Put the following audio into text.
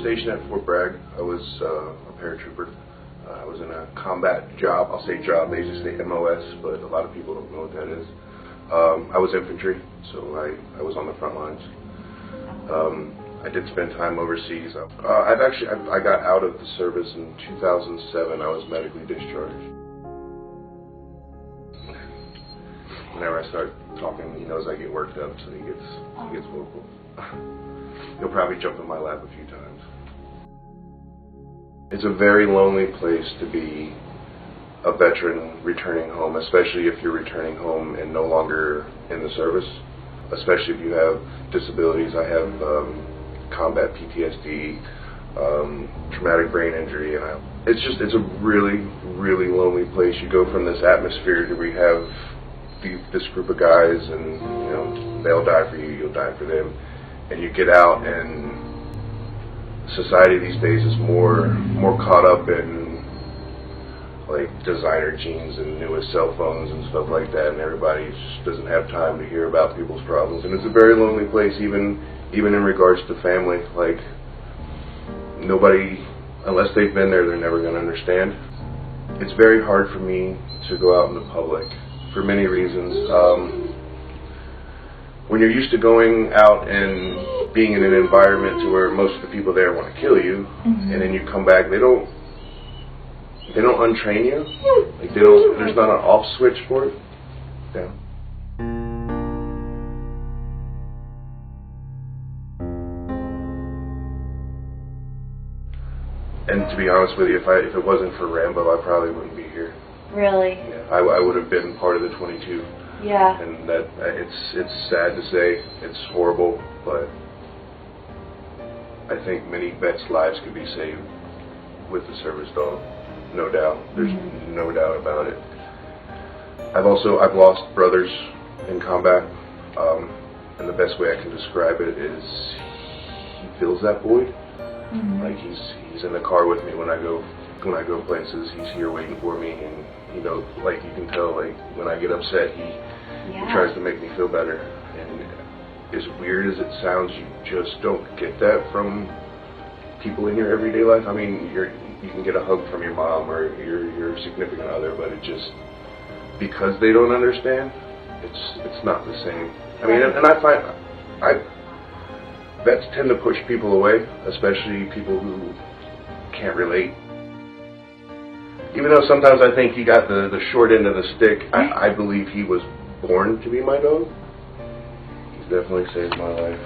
stationed at Fort Bragg. I was a paratrooper. I was in a combat job. I'll say job, they just say MOS, but a lot of people don't know what that is. I was infantry, so I was on the front lines. I did spend time overseas. I got out of the service in 2007. I was medically discharged. Whenever I start talking, he knows I get worked up, so he gets vocal. He'll probably jump in my lap a few times. It's a very lonely place to be a veteran returning home, especially if you're returning home and no longer in the service, especially if you have disabilities. I have combat PTSD, traumatic brain injury, and it's a really, really lonely place. You go from this atmosphere to where you have this group of guys, and you know, they'll die for you, you'll die for them, and you get out, and society these days is more caught up in like designer jeans and newest cell phones and stuff like that, and everybody just doesn't have time to hear about people's problems. And it's a very lonely place, even in regards to family. Like, nobody, unless they've been there, they're never going to understand. It's very hard for me to go out in the public for many reasons. When you're used to going out and being in an environment to where most of the people there want to kill you, and then you come back, they don't untrain you. Like, there's not an off switch for it. Yeah. And to be honest with you, if it wasn't for Rambo, I probably wouldn't be here. Really? Yeah, I would have been part of the 22. Yeah. And that it's sad to say, it's horrible, but I think many vets' lives could be saved with the service dog. No doubt. There's no doubt about it. I've lost brothers in combat, and the best way I can describe it is he fills that void. Like he's in the car with me when I go places. He's here waiting for me, and you know, like you can tell, like when I get upset, he tries to make me feel better. And as weird as it sounds, you just don't get that from people in your everyday life. I mean, you can get a hug from your mom or your significant other, but it just, because they don't understand, it's not the same. I mean, and I find vets tend to push people away, especially people who can't relate. Even though sometimes I think he got the short end of the stick, I believe he was born to be my dog. He's definitely saved my life.